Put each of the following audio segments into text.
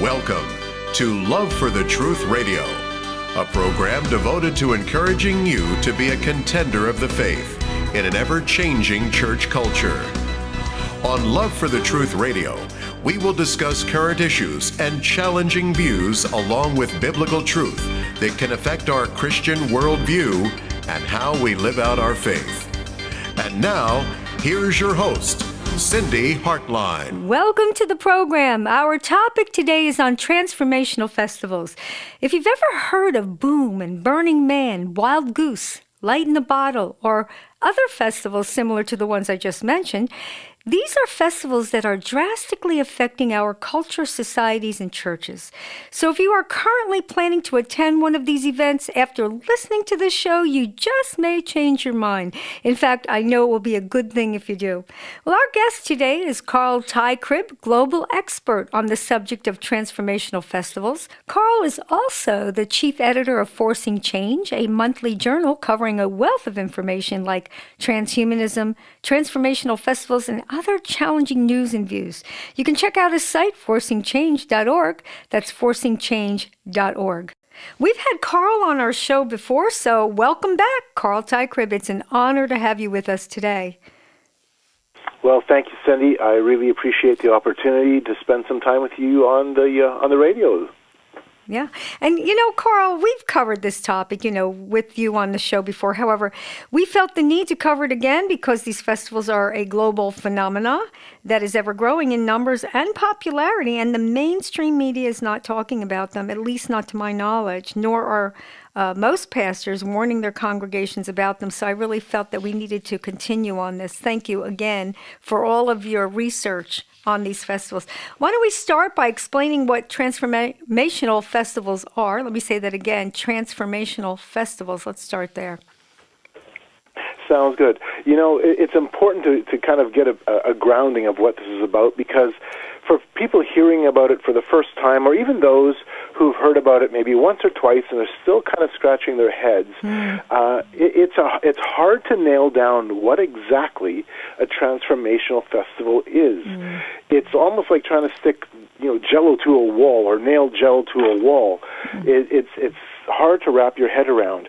Welcome to Love for the Truth Radio, a program devoted to encouraging you to be a contender of the faith in an ever-changing church culture. On Love for the Truth Radio, we will discuss current issues and challenging views along with biblical truth that can affect our Christian worldview and how we live out our faith. And now, here's your host, Cindy Hartline. Welcome to the program. Our topic today is on transformational festivals. If you've ever heard of Boom and Burning Man, Wildgoose, Lightening In A Bottle, or other festivals similar to the ones I just mentioned, these are festivals that are drastically affecting our culture, societies, and churches. So if you are currently planning to attend one of these events, after listening to this show, you just may change your mind. In fact, I know it will be a good thing if you do. Well, our guest today is Carl Teichrib, global expert on the subject of transformational festivals. Carl is also the chief editor of Forcing Change, a monthly journal covering a wealth of information like transhumanism, transformational festivals, and other challenging news and views. You can check out his site, forcingchange.org. That's forcingchange.org. We've had Carl on our show before, so welcome back, Carl Teichrib. It's an honor to have you with us today. Well, thank you, Cindy. I really appreciate the opportunity to spend some time with you on the radio. Yeah. And, Carl, we've covered this topic, with you on the show before. However, we felt the need to cover it again because these festivals are a global phenomena that is ever growing in numbers and popularity, and the mainstream media is not talking about them, at least not to my knowledge, nor are most pastors warning their congregations about them. So I really felt that we needed to continue on this. Thank you again for all of your research on these festivals. Why don't we start by explaining what transformational festivals are? Let me say that again, transformational festivals. Let's start there. Sounds good. It's important to kind of get a grounding of what this is about, because for people hearing about it for the first time, or even those who've heard about it maybe once or twice and are still kind of scratching their heads, it's hard to nail down what exactly a transformational festival is. It's almost like trying to stick, Jello to a wall or nail Jello to a wall. It's hard to wrap your head around.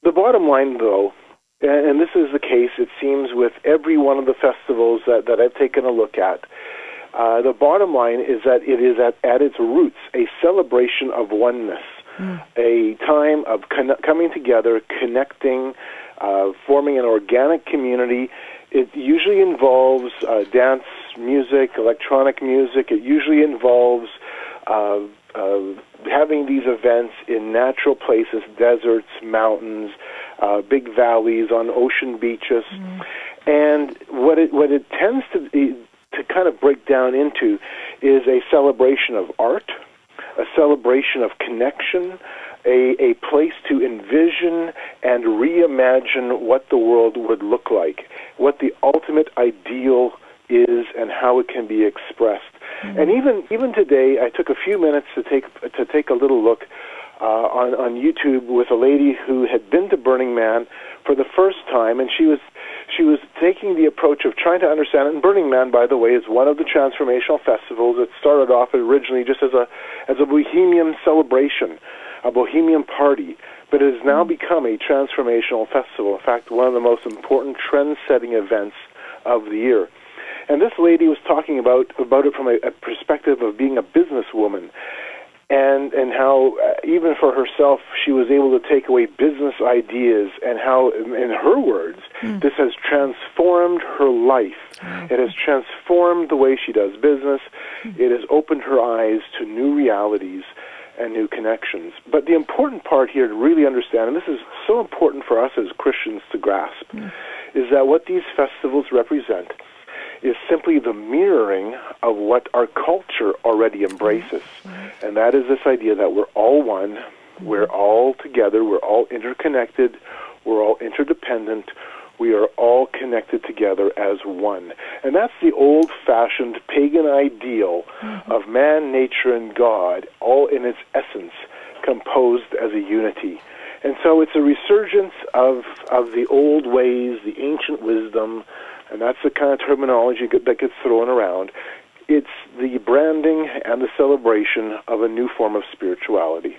The bottom line, though, and this is the case, it seems, with every one of the festivals that I've taken a look at, the bottom line is that it is at its roots a celebration of oneness, a time of coming together, connecting, forming an organic community. It usually involves dance music, electronic music. It usually involves having these events in natural places, deserts, mountains, big valleys, on ocean beaches. And what it tends to kind of break down into is a celebration of art, a celebration of connection, a place to envision and reimagine what the world would look like, what the ultimate ideal is and how it can be expressed. And even today, I took a few minutes to take a little look on YouTube with a lady who had been to Burning Man for the first time, and she was taking the approach of trying to understand it. And Burning Man, by the way, is one of the transformational festivals that started off originally just as a bohemian celebration, a bohemian party, but it has now become a transformational festival. In fact, one of the most important trend-setting events of the year. And this lady was talking about it from a perspective of being a businesswoman, and how even for herself she was able to take away business ideas, and how, in her words, this has transformed her life. It has transformed the way she does business. It has opened her eyes to new realities and new connections. But the important part here to really understand, and this is so important for us as Christians to grasp, is that what these festivals represent is simply the mirroring of what our culture already embraces. And that is this idea that we're all one, we're all together, we're all interconnected, we're all interdependent, we are all connected together as one. And that's the old-fashioned pagan ideal of man, nature, and God, all in its essence, composed as a unity. And so it's a resurgence of the old ways, the ancient wisdom, and that's the kind of terminology that gets thrown around. It's the branding and the celebration of a new form of spirituality.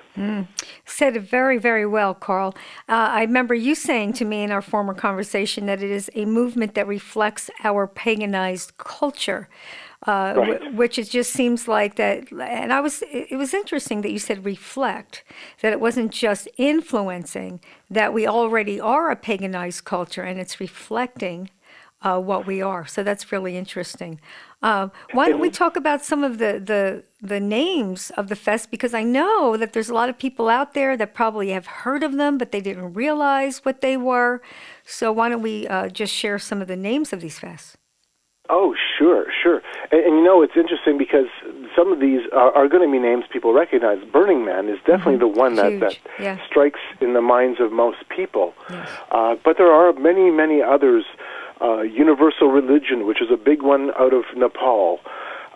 Said it very, very well, Carl. I remember you saying to me in our former conversation that it is a movement that reflects our paganized culture, Right. which it just seems like that. And it was interesting that you said reflect, that it wasn't just influencing, that we already are a paganized culture and it's reflecting what we are. So that's really interesting. Why don't we talk about some of the names of the fest? Because I know that there's a lot of people out there that probably have heard of them, but they didn't realize what they were. So why don't we just share some of the names of these fests? Oh, sure. And it's interesting because some of these are going to be names people recognize. Burning Man is definitely the one that strikes in the minds of most people. Yes. But there are many, many others. Universal Religion, which is a big one out of Nepal.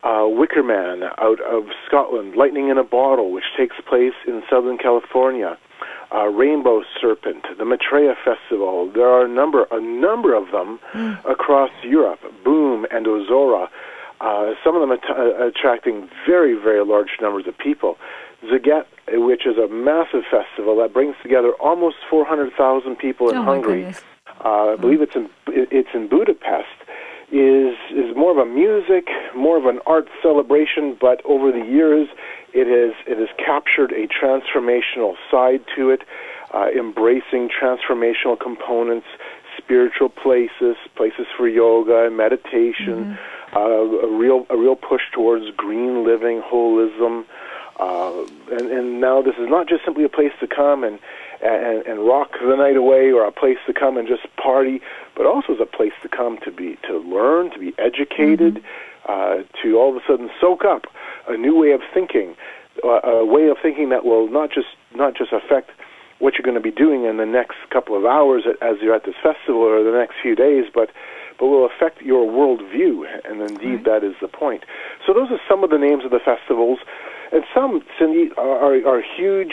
Wicker Man out of Scotland. Lightning in a Bottle, which takes place in Southern California. Rainbow Serpent, the Maitreya Festival. There are a number of them across Europe. Boom and Ozora. Some of them attracting very, very large numbers of people. Zagat, which is a massive festival that brings together almost 400,000 people in Hungary. I believe it's in Budapest. Is more of a music, more of an art celebration, but over the years it has captured a transformational side to it, embracing transformational components, spiritual places for yoga and meditation, a real push towards green living, holism, and now this is not just simply a place to come and rock the night away, or a place to come and just party, but also as a place to come to learn, to be educated, to all of a sudden soak up a new way of thinking, a way of thinking that will not just affect what you're going to be doing in the next couple of hours as you're at this festival or the next few days, but will affect your worldview, and indeed that is the point. So those are some of the names of the festivals. And some, Cindy, are huge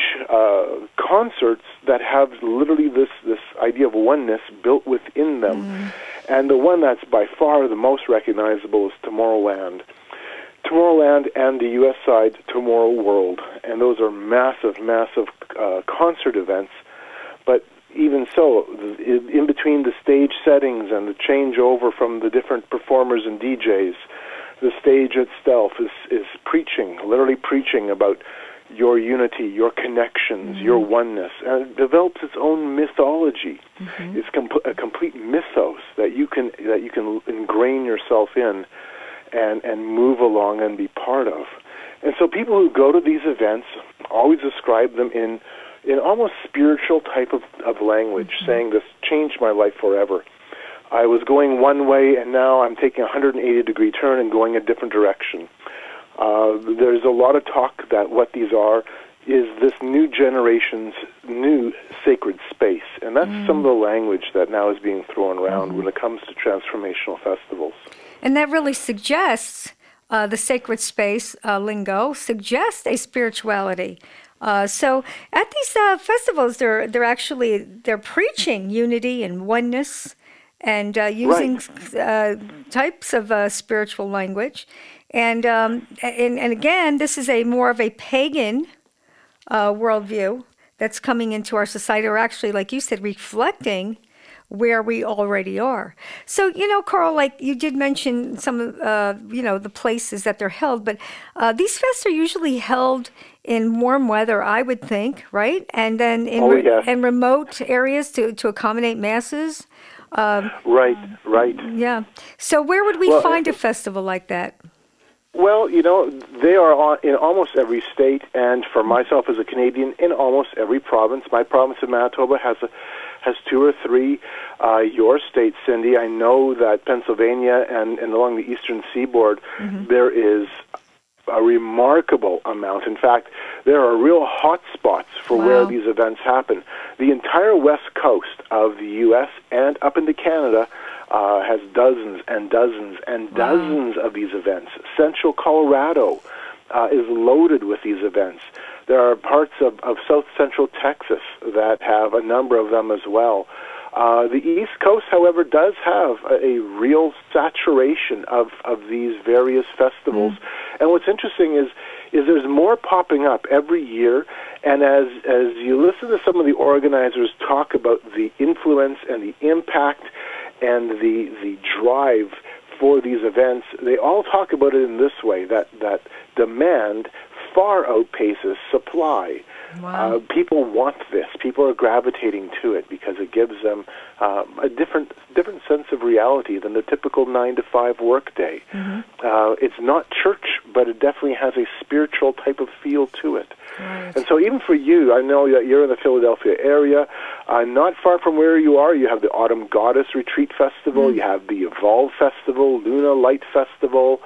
concerts that have literally this idea of oneness built within them. And the one that's by far the most recognizable is TomorrowLand. TomorrowLand and the U.S. side, Tomorrow World. And those are massive concert events. But even so, in between the stage settings and the changeover from the different performers and DJs, the stage itself is preaching, literally preaching about your unity, your connections, your oneness, and it develops its own mythology. It's a complete mythos that you can ingrain yourself in and move along and be part of. And so people who go to these events always describe them in almost spiritual type of language, saying this changed my life forever. I was going one way, and now I'm taking a 180-degree turn and going a different direction. There's a lot of talk that what these are is this new generation's new sacred space, and that's some of the language that now is being thrown around when it comes to transformational festivals. And that really suggests the sacred space lingo suggests a spirituality. So at these festivals, they're preaching unity and oneness, and using types of spiritual language, and again, this is more of a pagan worldview that's coming into our society, or actually, like you said, reflecting where we already are. So, Carl, like you did mention some of the places that they're held, but these fests are usually held in warm weather, I would think, right? And then in remote areas to accommodate masses. Right. Yeah. So where would we find a festival like that? Well, they are in almost every state, and for myself as a Canadian, in almost every province. My province of Manitoba has 2 or 3. Your state, Cindy, I know that Pennsylvania and along the eastern seaboard, there is a remarkable amount. In fact, there are real hot spots for where these events happen. The entire west coast of the U.S. and up into Canada has dozens and dozens and dozens of these events. Central Colorado is loaded with these events. There are parts of south central Texas that have a number of them as well. The East Coast, however, does have a real saturation of these various festivals. And what's interesting is there's more popping up every year. And as you listen to some of the organizers talk about the influence and the impact and the drive for these events, they all talk about it in this way, that demand far outpaces supply. Wow. People want this. People are gravitating to it because it gives them a different sense of reality than the typical 9-to-5 workday. It's not church, but it definitely has a spiritual type of feel to it. Right. And so even for you, I know that you're in the Philadelphia area. Not far from where you are, you have the Autumn Goddess Retreat Festival. You have the Evolve Festival, Luna Light Festival,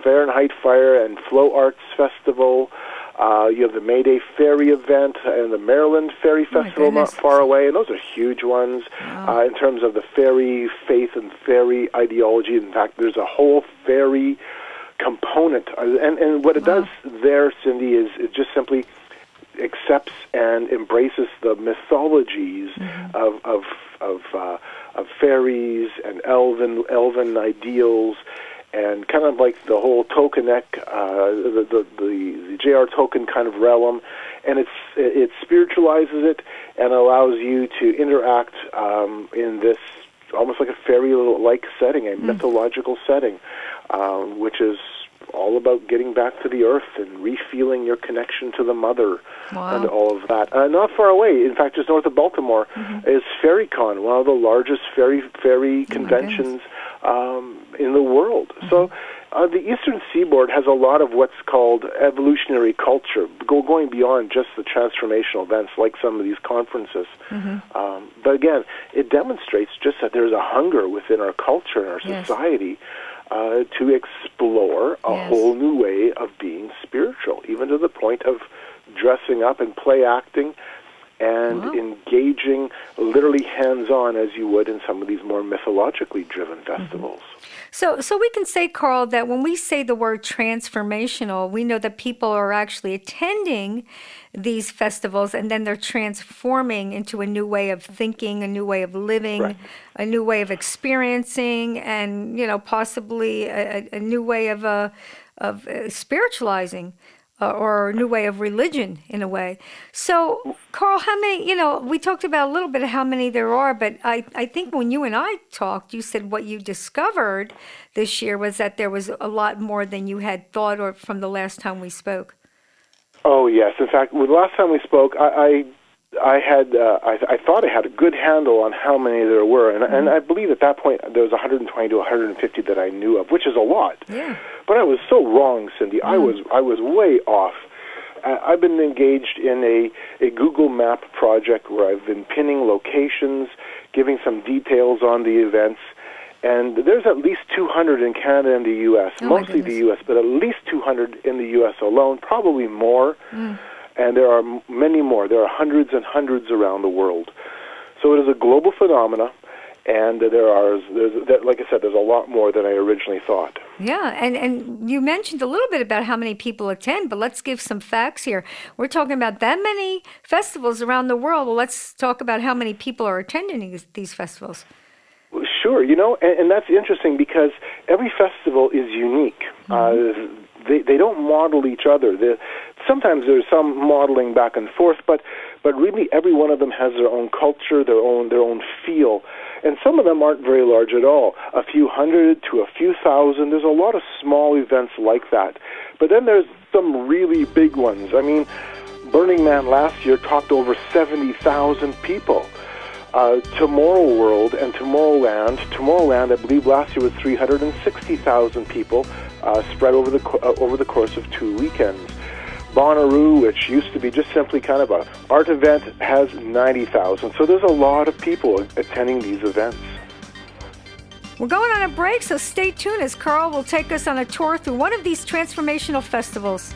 Fahrenheit Fire and Flow Arts Festival. You have the Mayday Ferry event and the Maryland Ferry Festival not far away, and those are huge ones in terms of the fairy faith and fairy ideology. In fact, there's a whole fairy component. And what it does there, Cindy, is it just simply accepts and embraces the mythologies of fairies and elven ideals, and kind of like the whole Tokenek, the J.R. Tolkien kind of realm, and it spiritualizes it and allows you to interact in this almost like a fairy-like setting, a mythological setting, which is all about getting back to the earth and refeeling your connection to the mother and all of that. Not far away, in fact, just north of Baltimore, is FairyCon, one of the largest fairy conventions in the world. So the Eastern Seaboard has a lot of what's called evolutionary culture, going beyond just the transformational events like some of these conferences. But again, it demonstrates just that there's a hunger within our culture and our society to explore a whole new way of being spiritual, even to the point of dressing up and play acting and engaging literally hands-on as you would in some of these more mythologically driven festivals. So we can say, Carl, that when we say the word transformational, we know that people are actually attending these festivals and then they're transforming into a new way of thinking, a new way of living, a new way of experiencing, and possibly a new way of spiritualizing. Or a new way of religion, in a way. So, Carl, how many, we talked about a little bit of how many there are, but I think when you and I talked, you said what you discovered this year was that there was a lot more than you had thought or from the last time we spoke. Oh, yes. In fact, the last time we spoke, I thought I had a good handle on how many there were, and I believe at that point there was 120 to 150 that I knew of, which is a lot. Yeah. But I was so wrong, Cindy. I was way off. I've been engaged in a Google Map project where I've been pinning locations, giving some details on the events, and there's at least 200 in Canada and the U.S., mostly the U.S., but at least 200 in the U.S. alone, probably more. And there are many more. There are hundreds and hundreds around the world. So it is a global phenomena, and like I said, there's a lot more than I originally thought. Yeah, and you mentioned a little bit about how many people attend, but let's give some facts here. We're talking about that many festivals around the world. Well, let's talk about how many people are attending these festivals. Sure, and that's interesting because every festival is unique. They don't model each other. Sometimes there's some modeling back and forth, but really every one of them has their own culture, their own feel. And some of them aren't very large at all, a few hundred to a few thousand. There's a lot of small events like that. But then there's some really big ones. I mean, Burning Man last year topped over 70,000 people. TomorrowWorld and TomorrowLand, I believe last year was 360,000 people spread over the course of 2 weekends. Bonnaroo, which used to be just simply kind of an art event, has 90,000. So there's a lot of people attending these events. We're going on a break, so stay tuned as Carl will take us on a tour through one of these transformational festivals.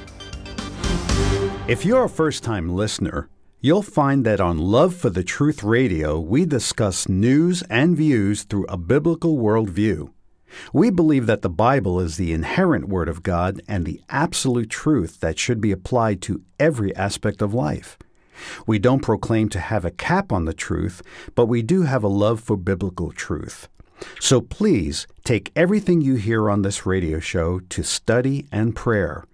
If you're a first-time listener, you'll find that on Love for the Truth Radio, we discuss news and views through a biblical worldview. We believe that the Bible is the inherent Word of God and the absolute truth that should be applied to every aspect of life. We don't proclaim to have a cap on the truth, but we do have a love for biblical truth. So please take everything you hear on this radio show to study and prayer.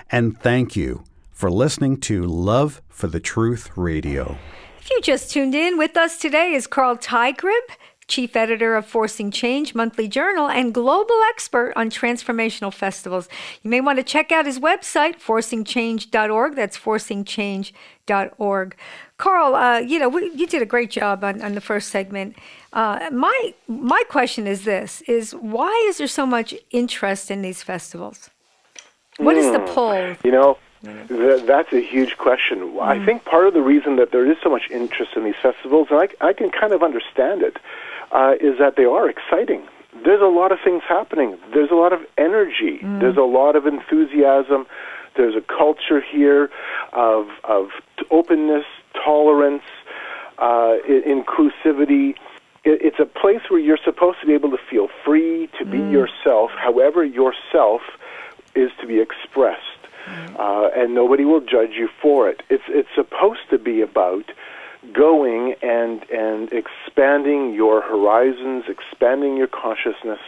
And thank you for listening to Love for the Truth Radio. If you just tuned in, with us today is Carl Teichrib, Chief Editor of Forcing Change Monthly Journal and global expert on transformational festivals. You may want to check out his website, forcingchange.org. That's forcingchange.org. Carl, you did a great job on the first segment. My question is this, is why is there so much interest in these festivals? What is the pull? That's a huge question. I think part of the reason that there is so much interest in these festivals, and I can kind of understand it, is that they are exciting. There's a lot of things happening. There's a lot of energy. There's a lot of enthusiasm. There's a culture here of openness, tolerance, inclusivity. It's a place where you're supposed to be able to feel free to be yourself, however yourself is to be expressed. And nobody will judge you for it. It's supposed to be about going and expanding your horizons, expanding your consciousness,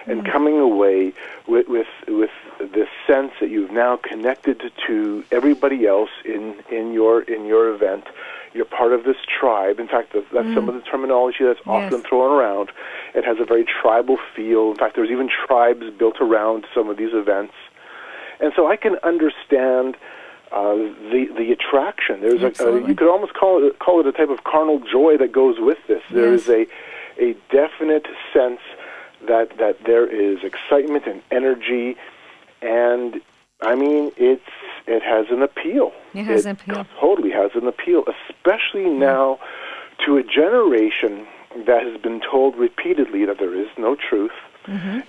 and coming away with this sense that you've now connected to everybody else in your event. You're part of this tribe. In fact, that's some of the terminology that's often thrown around. It has a very tribal feel. In fact, there's even tribes built around some of these events. And so I can understand the attraction. There's you could almost call it a type of carnal joy that goes with this. There is a definite sense that there is excitement and energy, and I mean it has an appeal. It has an appeal. Totally has an appeal, especially now to a generation that has been told repeatedly that there is no truth.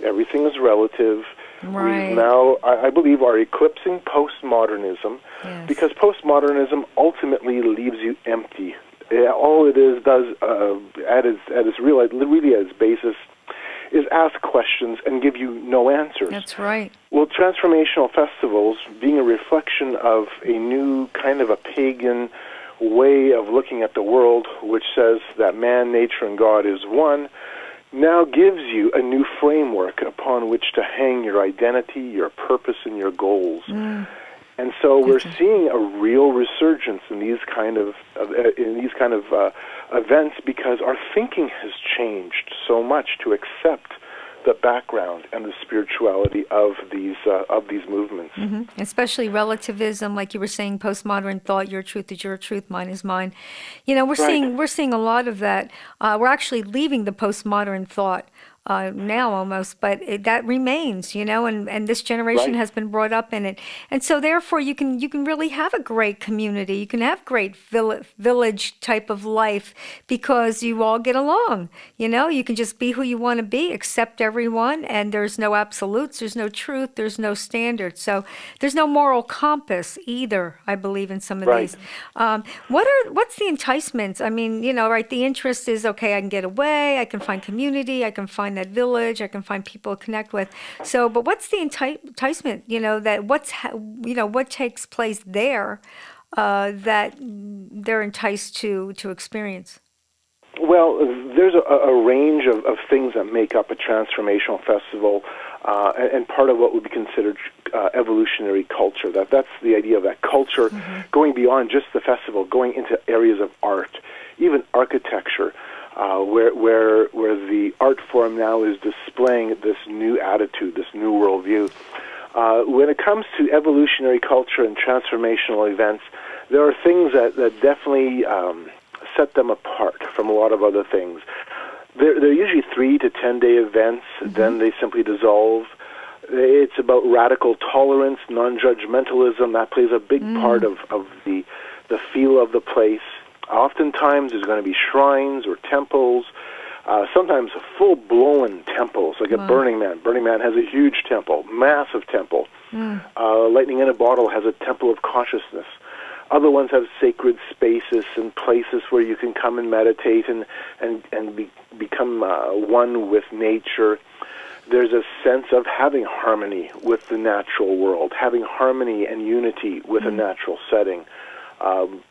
Everything is relative. Right. We now, I believe, are eclipsing postmodernism because postmodernism ultimately leaves you empty. All it does at its basis is ask questions and give you no answers. That's right. Well, transformational festivals, being a reflection of a new kind of a pagan way of looking at the world, which says that man, nature, and God is one, now gives you a new framework upon which to hang your identity, your purpose, and your goals. And so we're seeing a real resurgence in these kind of events because our thinking has changed so much to accept the background and the spirituality of these movements. Especially relativism, like you were saying, postmodern thought, your truth is your truth, mine is mine. We're seeing a lot of that. We're actually leaving the postmodern thought now almost, but that remains, and this generation has been brought up in it. And so therefore you can really have a great community. You can have great village type of life because you all get along. You can just be who you want to be, accept everyone, and there's no absolutes, there's no truth, there's no standards. So there's no moral compass either, I believe, in some of these. What's the enticements? I mean, the interest is, okay, I can get away, I can find community, I can find that village, I can find people to connect with. So, but what's the enticement? That what takes place there that they're enticed to experience? Well, there's a range of things that make up a transformational festival, and part of what would be considered evolutionary culture. That's the idea of that culture going beyond just the festival, going into areas of art, even architecture. Where the art form now is displaying this new attitude, this new worldview. When it comes to evolutionary culture and transformational events, there are things that definitely set them apart from a lot of other things. They're usually 3 to 10-day events, then they simply dissolve. It's about radical tolerance, non-judgmentalism. That plays a big part of the feel of the place. Oftentimes there's going to be shrines or temples, sometimes full-blown temples, like at Burning Man. Burning Man has a huge temple, massive temple. Lightning in a Bottle has a temple of consciousness. Other ones have sacred spaces and places where you can come and meditate and become one with nature. There's a sense of having harmony with the natural world, having harmony and unity with a natural setting.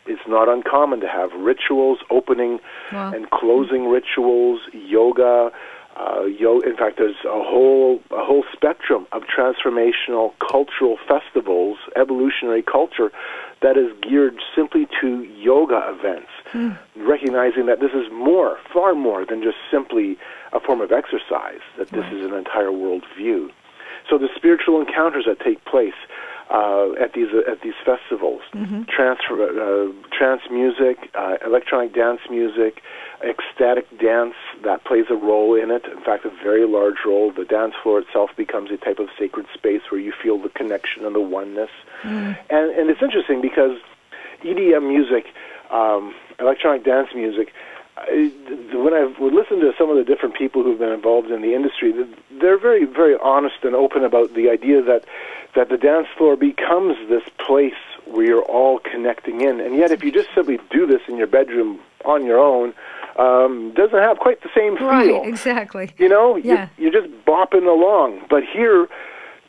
It's not uncommon to have rituals, opening and closing rituals, yoga. In fact, there's a whole spectrum of transformational cultural festivals, evolutionary culture, that is geared simply to yoga events, recognizing that this is far more than just simply a form of exercise, that this is an entire worldview. So the spiritual encounters that take place at these festivals, trance music, electronic dance music, ecstatic dance, that plays a role in it. In fact, a very large role. The dance floor itself becomes a type of sacred space where you feel the connection and the oneness. And it's interesting because EDM music, electronic dance music, when I've listened to some of the different people who've been involved in the industry, they're very, very honest and open about the idea that the dance floor becomes this place where you're all connecting in. And yet, if you just simply do this in your bedroom on your own, doesn't have quite the same feel. Right, exactly. You know, you're just bopping along. But here,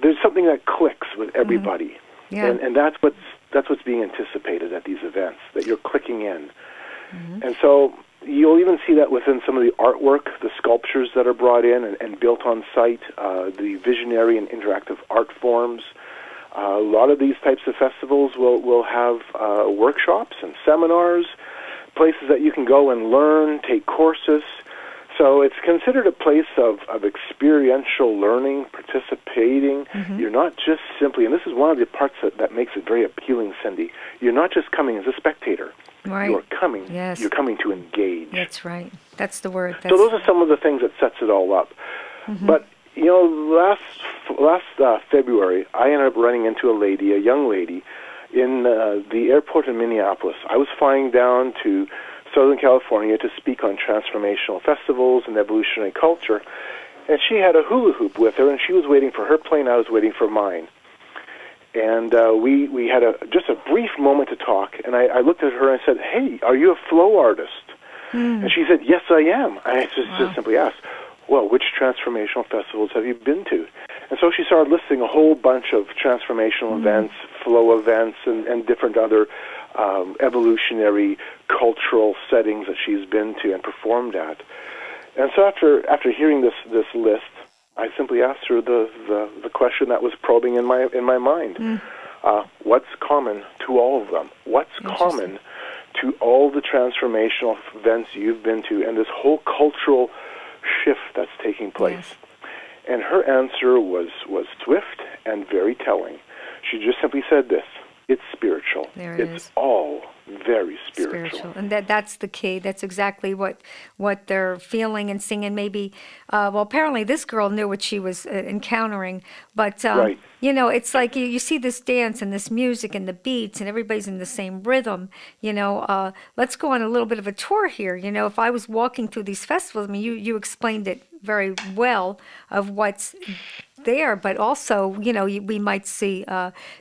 there's something that clicks with everybody. And that's what's being anticipated at these events, that you're clicking in. And so you'll even see that within some of the artwork, the sculptures that are brought in and built on site, the visionary and interactive art forms. A lot of these types of festivals will have workshops and seminars, places that you can go and learn, take courses. So it's considered a place of experiential learning, participating. You're not just simply, and this is one of the parts that makes it very appealing, Cindy, you're not just coming as a spectator. Right. You're coming to engage. That's right. That's the word. So those are some of the things that sets it all up. But, you know, last February, I ended up running into a young lady, in the airport in Minneapolis. I was flying down to Southern California to speak on transformational festivals and evolutionary culture, and she had a hula hoop with her, and she was waiting for her plane, I was waiting for mine. And we had just a brief moment to talk, and I looked at her and I said, "Hey, are you a flow artist?" And she said, "Yes, I am." And I just simply asked, "Well, which transformational festivals have you been to?" And so she started listing a whole bunch of transformational events, flow events, and different other evolutionary cultural settings that she's been to and performed at. And so after hearing this list, I simply asked her the question that was probing in my mind. What's common to all of them? What's common to all the transformational events you've been to and this whole cultural shift that's taking place? Yes. And her answer was swift and very telling. She just simply said this: it's spiritual. It's all very spiritual. And that's the key. That's exactly what they're feeling and singing. Maybe, well, apparently this girl knew what she was encountering. But, you know, it's like you see this dance and this music and the beats and everybody's in the same rhythm. You know, let's go on a little bit of a tour here. You know, if I was walking through these festivals, I mean, you explained it very well of what's there, but also, you know, we might see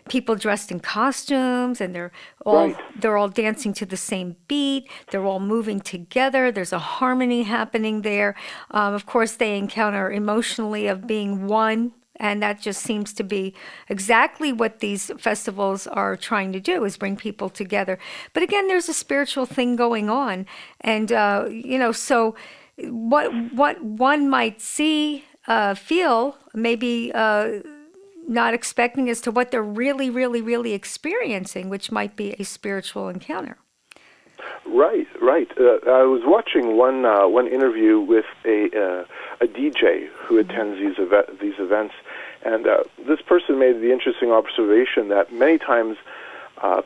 people dressed in costumes, and they're all dancing to the same beat. They're all moving together. There's a harmony happening there. Of course, they encounter emotionally of being one, and that just seems to be exactly what these festivals are trying to do, is bring people together. But again, there's a spiritual thing going on, and you know, so what one might see, feel, maybe not expecting as to what they're really, really, really experiencing, which might be a spiritual encounter. Right. I was watching one interview with a DJ who attends these events, and this person made the interesting observation that many times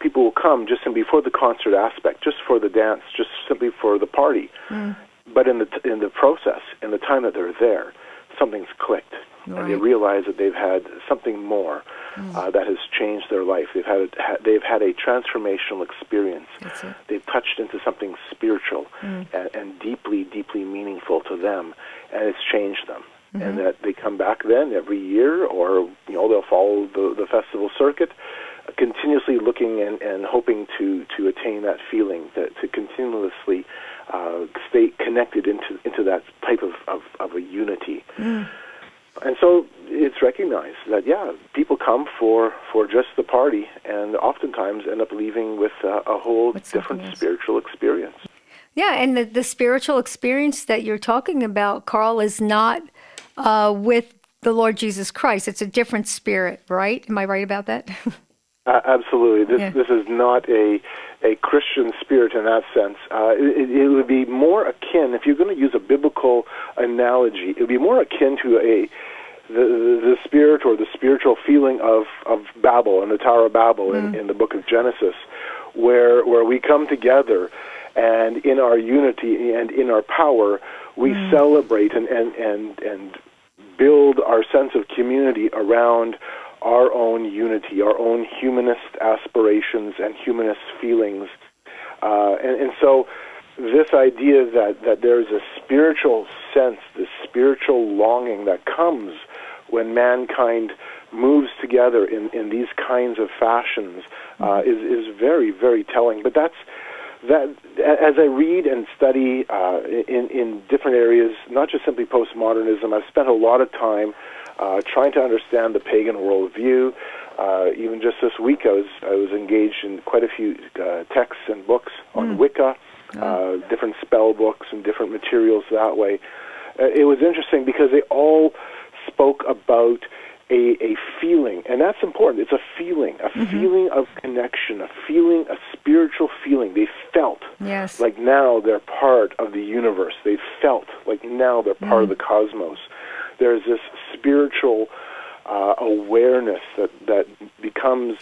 people will come just simply for the concert aspect, just for the dance, just simply for the party. But in the process, in the time that they're there, something's clicked, and they realize that they've had something more that has changed their life. They've had a transformational experience. They've touched into something spiritual and deeply, deeply meaningful to them, and it's changed them. And that they come back then every year, or they'll follow the festival circuit, continuously looking and hoping to attain that feeling, to continuously stay connected into that type of a unity. And so it's recognized that, people come for just the party and oftentimes end up leaving with a whole different spiritual experience. Yeah, and the spiritual experience that you're talking about, Carl, is not with the Lord Jesus Christ. It's a different spirit, right? Am I right about that? Absolutely. This is not a Christian spirit in that sense. It would be more akin, if you're going to use a biblical analogy, it would be more akin to the spirit or the spiritual feeling of Babel and the Tower of Babel in the book of Genesis, where we come together and in our unity and in our power, we celebrate and build our sense of community around our own unity, our own humanist aspirations and humanist feelings. And so this idea that there's a spiritual sense, this spiritual longing that comes when mankind moves together in these kinds of fashions is very, very telling. But that as I read and study in different areas, not just simply postmodernism, I've spent a lot of time trying to understand the pagan worldview. Even just this week, I was engaged in quite a few texts and books on Wicca, different spell books and different materials that way. It was interesting because they all spoke about a feeling, and that's important. It's a feeling of connection, a spiritual feeling. They felt like now they're part of the universe. They felt like now they're part of the cosmos. There's this spiritual awareness that becomes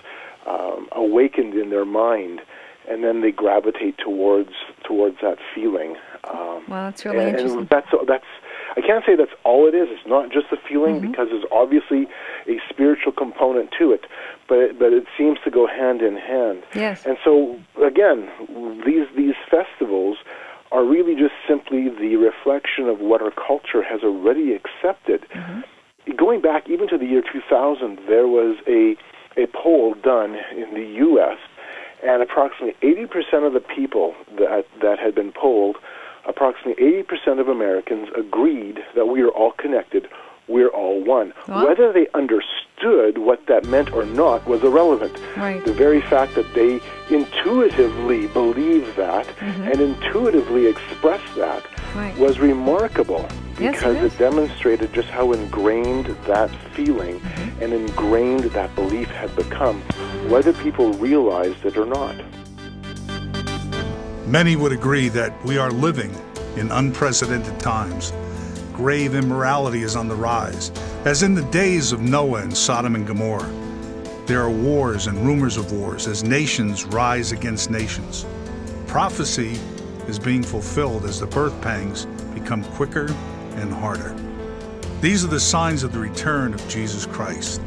awakened in their mind, and then they gravitate towards that feeling. Wow, that's really interesting. And that's I can't say that's all it is. It's not just a feeling because there's obviously a spiritual component to it, but it seems to go hand in hand. Yes. And so again, these festivals are really just simply the reflection of what our culture has already accepted. Going back even to the year 2000, there was a poll done in the U.S., and approximately 80% of the people that had been polled, approximately 80% of Americans agreed that we are all connected, we're all one. What? Whether they understood what that meant or not was irrelevant. Right. The very fact that they intuitively believed that and intuitively expressed that was remarkable, because it demonstrated just how ingrained that feeling and ingrained that belief had become, whether people realized it or not. Many would agree that we are living in unprecedented times. Grave immorality is on the rise, as in the days of Noah and Sodom and Gomorrah. There are wars and rumors of wars as nations rise against nations. Prophecy is being fulfilled as the birth pangs become quicker and harder. These are the signs of the return of Jesus Christ.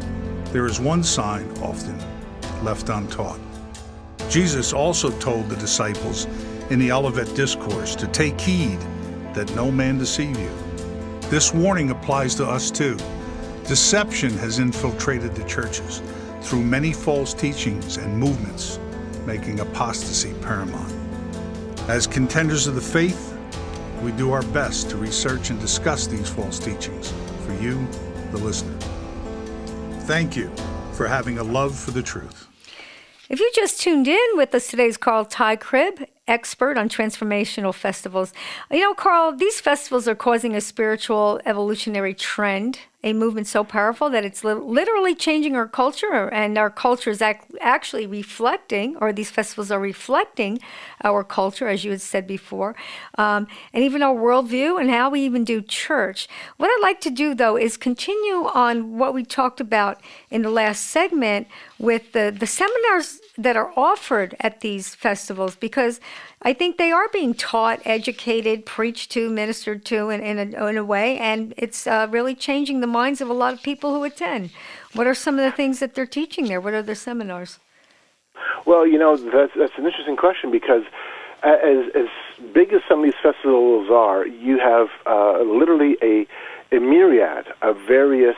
There is one sign often left untaught. Jesus also told the disciples in the Olivet Discourse to take heed that no man deceive you. This warning applies to us too. Deception has infiltrated the churches through many false teachings and movements, making apostasy paramount. As contenders of the faith, we do our best to research and discuss these false teachings for you, the listener. Thank you for having a love for the truth. If you just tuned in with us today is Carl Teichrib, expert on transformational festivals. You know, Carl, these festivals are causing a spiritual evolutionary trend, a movement so powerful that it's literally changing our culture, and our culture is actually reflecting, or these festivals are reflecting our culture, as you had said before, and even our worldview and how we even do church. What I'd like to do, though, is continue on what we talked about in the last segment with the seminars that are offered at these festivals, because I think they are being taught, educated, preached to, ministered to in a way, and it's really changing the minds of a lot of people who attend. What are some of the things that they're teaching there? What are their seminars? Well, you know, that's an interesting question, because as big as some of these festivals are, you have literally a myriad of various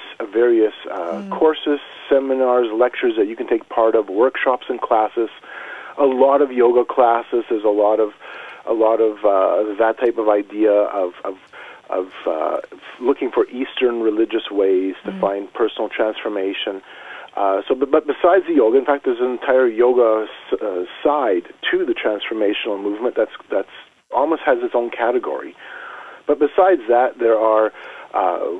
courses, seminars, lectures that you can take part of, workshops and classes, a lot of yoga classes. There's a lot of that type of idea of looking for Eastern religious ways to find personal transformation. But besides the yoga, in fact, there's an entire yoga side to the transformational movement that's almost has its own category. But besides that, there are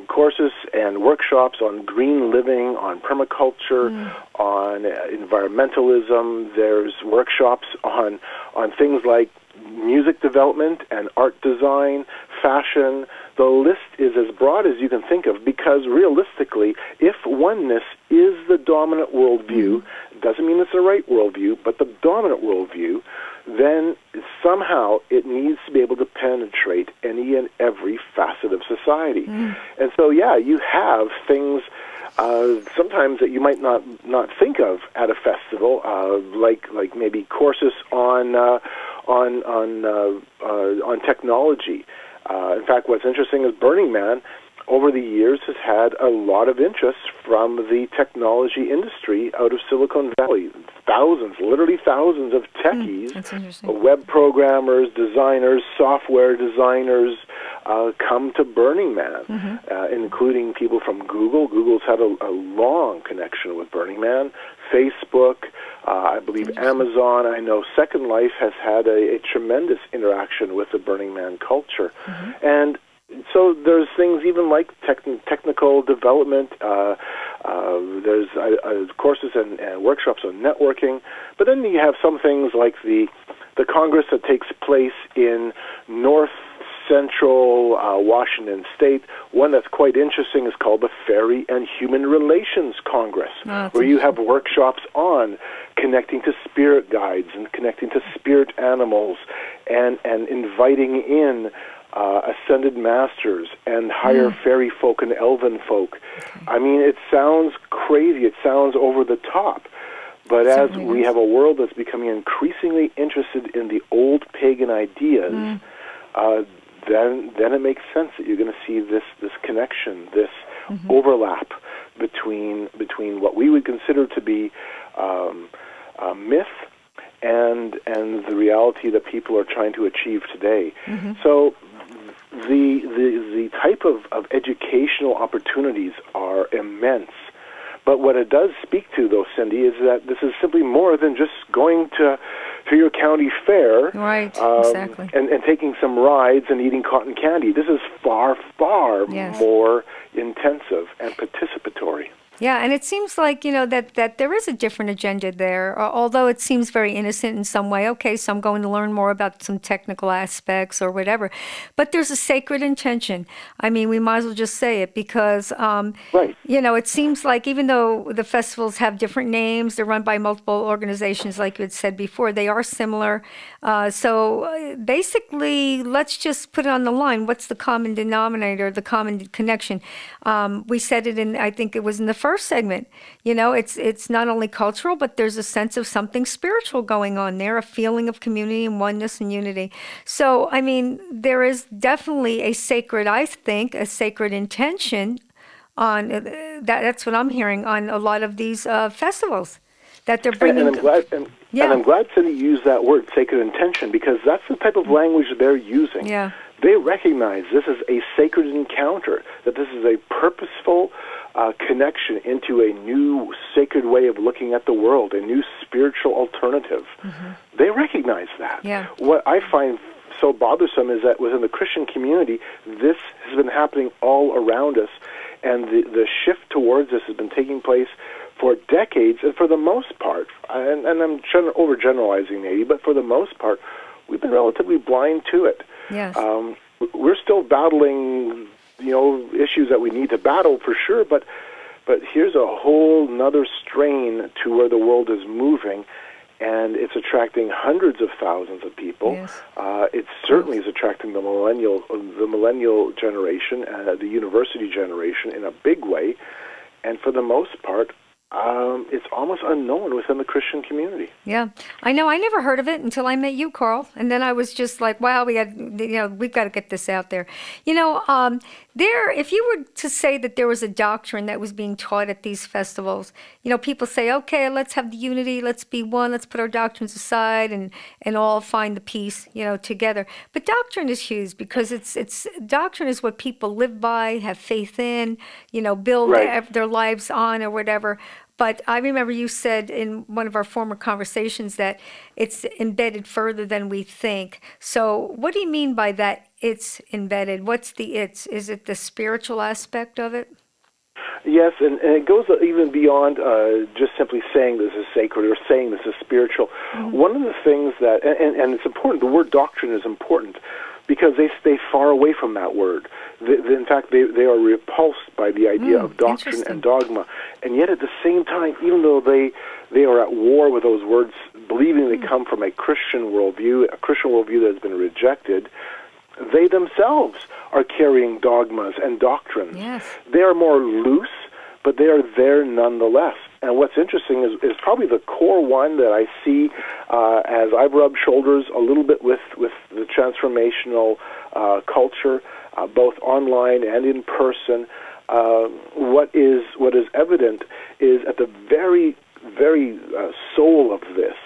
courses and workshops on green living, on permaculture, on environmentalism. There's workshops on things like music development and art design, fashion. The list is as broad as you can think of, because realistically, if oneness is the dominant worldview, doesn't mean it's the right worldview, but the dominant worldview, then somehow it needs to be able to penetrate any and every facet of society. And so, yeah, you have things sometimes that you might not think of at a festival, like maybe courses on technology. In fact, what's interesting is Burning Man, over the years, has had a lot of interest from the technology industry out of Silicon Valley. Literally thousands of techies, web programmers, designers, software designers, come to Burning Man, including people from Google. Google's had a long connection with Burning Man. Facebook, I believe Amazon, I know Second Life has had a tremendous interaction with the Burning Man culture. And so there's things even like technical development. There's courses and workshops on networking. But then you have some things like the Congress that takes place in North Central Washington State. One that's quite interesting is called the Fairy and Human Relations Congress, where you have workshops on connecting to spirit guides and connecting to spirit animals and inviting in ascended masters and higher fairy folk and elven folk. I mean, it sounds crazy. It sounds over the top. But as we have a world that's becoming increasingly interested in the old pagan ideas, then it makes sense that you're going to see this connection, this overlap between what we would consider to be myth and the reality that people are trying to achieve today. So the type of educational opportunities are immense. But what it does speak to, though, Cindy, is that this is simply more than just going to your county fair, and taking some rides and eating cotton candy. This is far, far more intensive and participatory. Yeah, and it seems like, that there is a different agenda there, although it seems very innocent in some way. Okay, so I'm going to learn more about some technical aspects or whatever. But there's a sacred intention. I mean, we might as well just say it because, it seems like even though the festivals have different names, they're run by multiple organizations, like you had said before, they are similar. So basically, let's just put it on the line. What's the common denominator, the common connection? We said it I think it was in the first segment. It's not only cultural, but there's a sense of something spiritual going on there, a feeling of community and oneness and unity. So, I mean, there is definitely a sacred intention on that's what I'm hearing on a lot of these festivals that they're bringing. And I'm glad Cindy used that word, sacred intention, because that's the type of language they're using. Yeah. They recognize this is a sacred encounter, that this is a purposeful connection into a new sacred way of looking at the world, a new spiritual alternative. They recognize that. Yeah. What I find so bothersome is that within the Christian community, this has been happening all around us, and the shift towards this has been taking place for decades, and for the most part, and I'm overgeneralizing maybe, but for the most part, we've been relatively blind to it. Yes. We're still battling, issues that we need to battle for sure, but here's a whole nother strain to where the world is moving, and it's attracting hundreds of thousands of people. Yes. It certainly is attracting the millennial generation, the university generation in a big way, and for the most part, it's almost unknown within the Christian community. Yeah, I know. I never heard of it until I met you, Carl, and then I was just like, "Wow, we've got to get this out there." If you were to say that there was a doctrine that was being taught at these festivals, people say, "Okay, let's have the unity, let's be one, let's put our doctrines aside, and all find the peace, together." But doctrine is huge because it's doctrine is what people live by, have faith in, build their lives on, or whatever. But I remember you said in one of our former conversations that it's embedded further than we think. So what do you mean by that it's embedded? What's the it's? Is it the spiritual aspect of it? Yes, and it goes even beyond just simply saying this is sacred or saying this is spiritual. Mm-hmm. One of the things that, and it's important, the word doctrine is important because they stay far away from that word. In fact, they are repulsed by the idea of doctrine and dogma. And yet at the same time, even though they are at war with those words, believing they come from a Christian worldview that has been rejected, they themselves are carrying dogmas and doctrines. Yes. They are more loose, but they are there nonetheless. And what's interesting is probably the core one that I see as I've rubbed shoulders a little bit with the transformational culture, both online and in person. What is evident is at the very, very soul of this,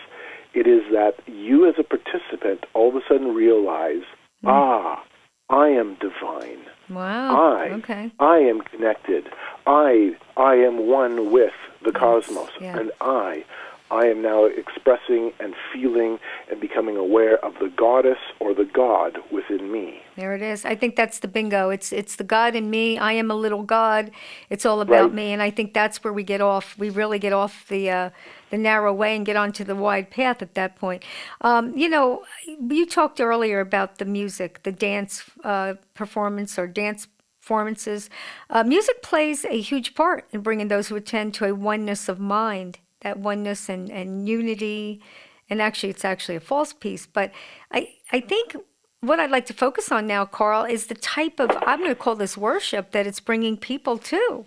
it is that you as a participant all of a sudden realize, I am divine. Wow. I am connected. I am one with the cosmos, and I am now expressing and feeling and becoming aware of the goddess or the god within me. There it is. I think that's the bingo. It's the God in me. I am a little God. It's all about me, and I think that's where we get off. We really get off the narrow way and get onto the wide path at that point. You talked earlier about the music, the dance performance or dance performances. Music plays a huge part in bringing those who attend to a oneness of mind, that oneness and unity. And actually, it's actually a false piece. But I think what I'd like to focus on now, Carl, is the type of, I'm going to call this worship, that it's bringing people to.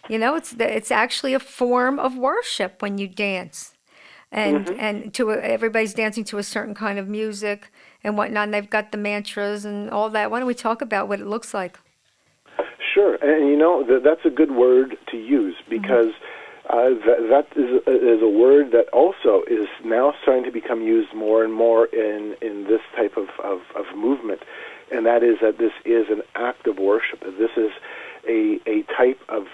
It's actually a form of worship when you dance. And everybody's dancing to a certain kind of music and whatnot, and they've got the mantras and all that. Why don't we talk about what it looks like? Sure, and that's a good word to use because that is a word that also is now starting to become used more and more in this type of movement, and that is that this is an act of worship. This is a type of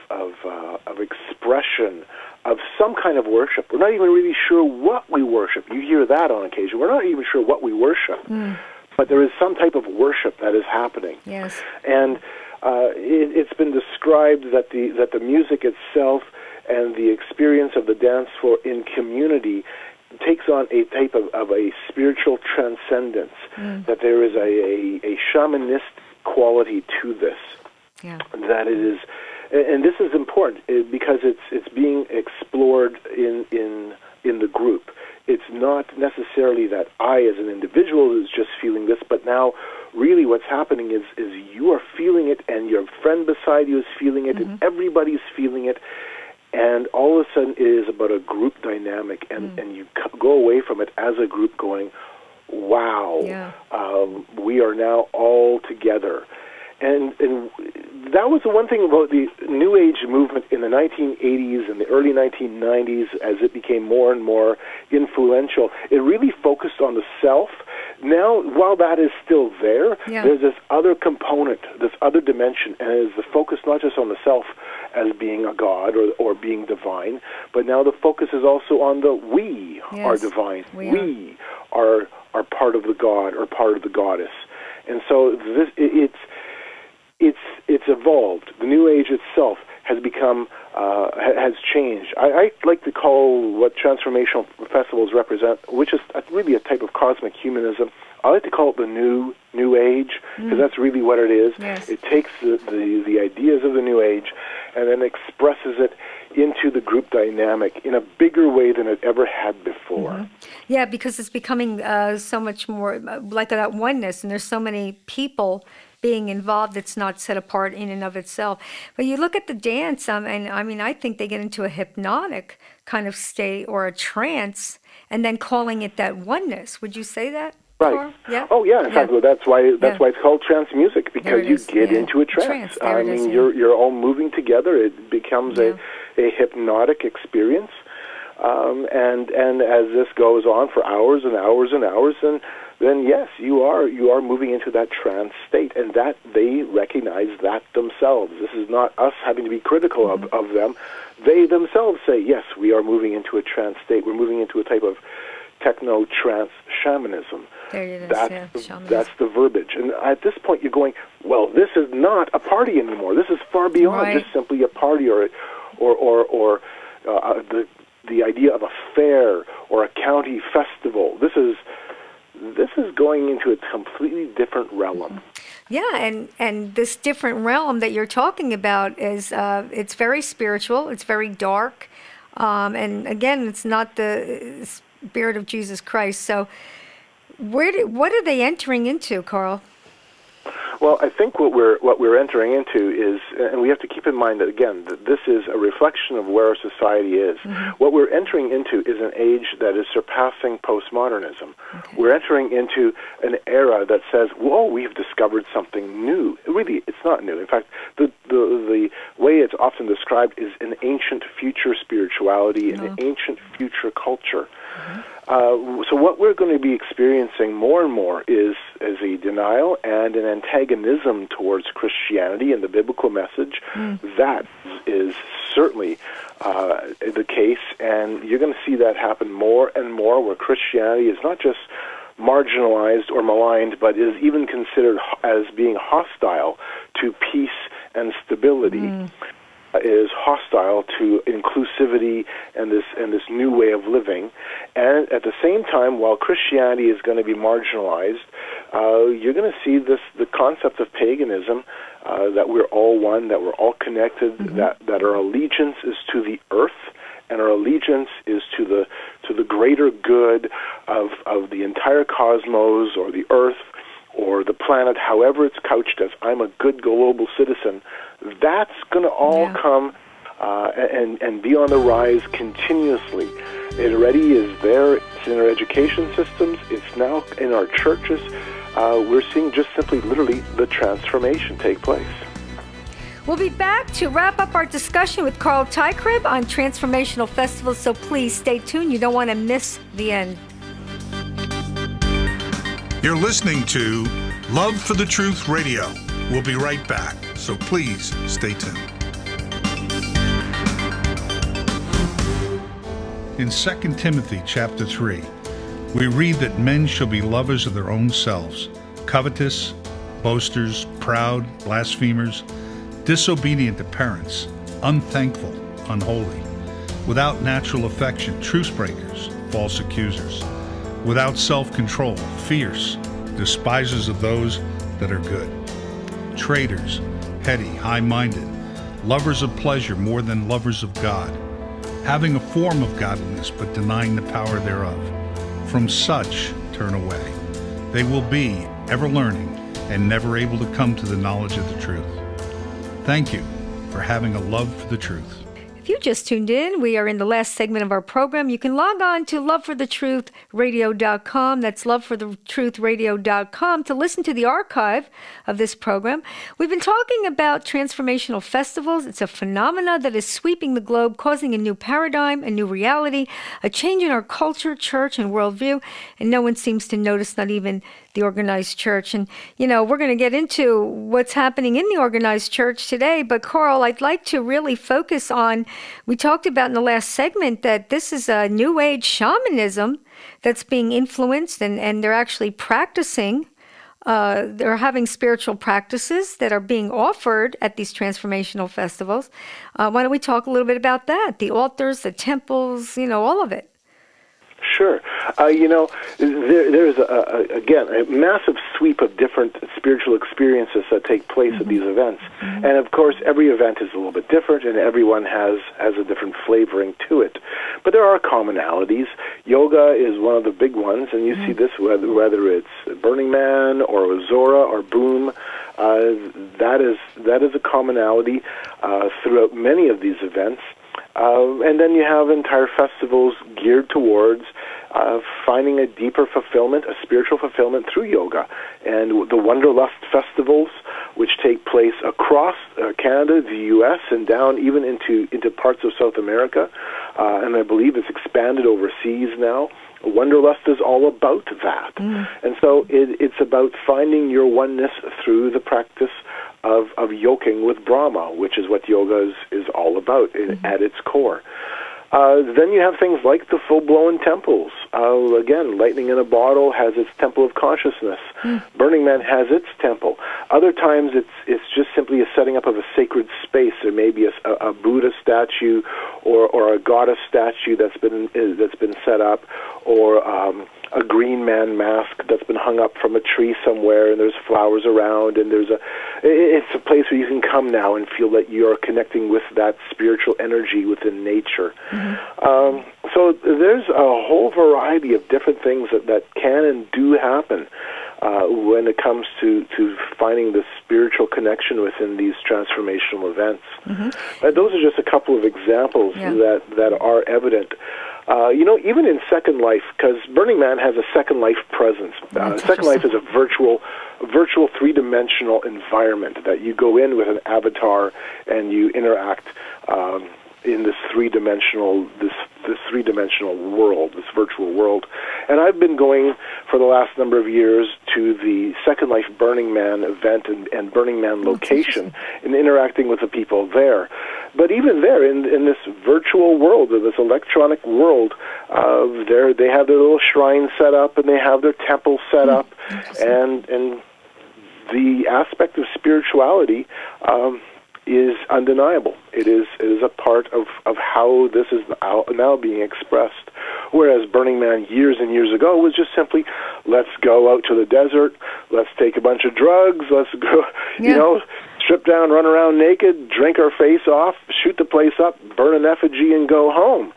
expression of some kind of worship. We're not even really sure what we worship. You hear that on occasion. We're not even sure what we worship, but there is some type of worship that is happening. Yes, and it's been described that the music itself and the experience of the dance floor in community takes on a type of a spiritual transcendence, that there is a shamanistic quality to this. Yeah. That it is, and this is important because it's being explored in the group. It's not necessarily that I as an individual is just feeling this, but now really what's happening is you are feeling it, and your friend beside you is feeling it, and everybody's feeling it, and all of a sudden it is about a group dynamic, and you go away from it as a group going, wow, we are now all together. And that was the one thing about the New Age movement in the 1980s and the early 1990s as it became more and more influential. It really focused on the self. Now, while that is still there, there's this other component, this other dimension, and it is the focus not just on the self as being a god or being divine, but now the focus is also on the we are divine. We are part of the god or part of the goddess. And so it's evolved. The New Age itself has become, has changed. I like to call what Transformational Festivals represent, which is really a type of cosmic humanism, I like to call it the New Age, because that's really what it is. Yes. It takes the ideas of the New Age and then expresses it into the group dynamic in a bigger way than it ever had before. Yeah, because it's becoming so much more like that oneness, and there's so many people being involved. It's not set apart in and of itself. But you look at the dance, and I mean, I think they get into a hypnotic kind of state or a trance, and then calling it that oneness. Would you say that? Right. Yeah. Oh, yeah. In fact, that's why it's called trance music, because you get into a trance. I mean, you're all moving together. It becomes a hypnotic experience, and as this goes on for hours and hours and hours, then yes, you are moving into that trance state, and that they recognize that themselves. This is not us having to be critical of them. They themselves say, yes, we are moving into a trance state. We're moving into a type of techno-trance shamanism. There it is, that's the verbiage. And at this point, you're going, well, this is not a party anymore. This is far beyond just simply a party or the idea of a fair or a county festival. This is going into a completely different realm. Yeah, and this different realm that you're talking about is it's very spiritual. It's very dark, and again, it's not the Spirit of Jesus Christ. So, what are they entering into, Carl? Well, I think what we're entering into is, and we have to keep in mind that again, that this is a reflection of where our society is. What we're entering into is an age that is surpassing postmodernism. We're entering into an era that says, "Whoa, we've discovered something new." Really, it's not new. In fact, the way it's often described is an ancient future spirituality, an ancient future culture. So what we're going to be experiencing more and more is a denial and an antagonism towards Christianity and the biblical message. That is certainly the case, and you're going to see that happen more and more, where Christianity is not just marginalized or maligned, but is even considered as being hostile to peace and stability. Is hostile to inclusivity and this new way of living, and at the same time, while Christianity is going to be marginalized, you're going to see the concept of paganism, that we're all one, that we're all connected, that our allegiance is to the earth, and our allegiance is to the greater good of the entire cosmos or the earth or the planet, however it's couched as I'm a good global citizen. That's going to all come and be on the rise continuously. It already is there. It's in our education systems. It's now in our churches. We're seeing just simply, literally, the transformation take place. We'll be back to wrap up our discussion with Carl Teichrib on Transformational Festivals, so please stay tuned. You don't want to miss the end. You're listening to Love for the Truth Radio. We'll be right back, so please stay tuned. In 2 Timothy chapter 3, we read that men shall be lovers of their own selves, covetous, boasters, proud, blasphemers, disobedient to parents, unthankful, unholy, without natural affection, truce breakers, false accusers, without self-control, fierce, despisers of those that are good, traitors, heady, high-minded, lovers of pleasure more than lovers of God, having a form of godliness but denying the power thereof. From such turn away. They will be ever learning and never able to come to the knowledge of the truth. Thank you for having a love for the truth. If you just tuned in, we are in the last segment of our program. You can log on to loveforthetruthradio.com. That's loveforthetruthradio.com to listen to the archive of this program. We've been talking about transformational festivals. It's a phenomena that is sweeping the globe, causing a new paradigm, a new reality, a change in our culture, church, and worldview. And no one seems to notice, not even the organized church. And, you know, we're going to get into what's happening in the organized church today. But, Carl, I'd like to really focus on, we talked about in the last segment that this is a new age shamanism that's being influenced, and they're actually practicing. They're having spiritual practices that are being offered at these transformational festivals. Why don't we talk a little bit about that? The altars, the temples, you know, all of it. Sure. There's, again, a massive sweep of different spiritual experiences that take place at these events. And, of course, every event is a little bit different, and everyone has a different flavoring to it. But there are commonalities. Yoga is one of the big ones, and you see this whether it's Burning Man or Zora or Boom. That is a commonality throughout many of these events. And then you have entire festivals geared towards finding a deeper fulfillment, a spiritual fulfillment through yoga. And the Wanderlust festivals, which take place across Canada, the U.S., and down even into parts of South America, and I believe it's expanded overseas now. Wanderlust is all about that. And so it's about finding your oneness through the practice of yoking with Brahma, which is what yoga is all about at its core. Then you have things like the full-blown temples. Again, Lightning in a Bottle has its temple of consciousness. Burning Man has its temple. Other times it's just simply a setting up of a sacred space. There may be a Buddha statue or a goddess statue that's been set up, or a green man mask that's been hung up from a tree somewhere, and there's flowers around, and it's a place where you can come now and feel that you're connecting with that spiritual energy within nature. So there's a whole variety of different things that can and do happen when it comes to finding the spiritual connection within these transformational events. Those are just a couple of examples that are evident. Even in Second Life, because Burning Man has a Second Life presence. Second Life is a virtual three-dimensional environment that you go in with an avatar and you interact in this three-dimensional world, this virtual world. And I've been going for the last number of years to the Second Life Burning Man event and Burning Man location and interacting with the people there. But even there, in this virtual world, or this electronic world, they have their little shrine set up, and they have their temple set up, and the aspect of spirituality is undeniable. It is a part of how this is now being expressed. Whereas Burning Man years and years ago was just simply, let's go out to the desert, let's take a bunch of drugs, let's go, strip down, run around naked, drink our face off, shoot the place up, burn an effigy, and go home.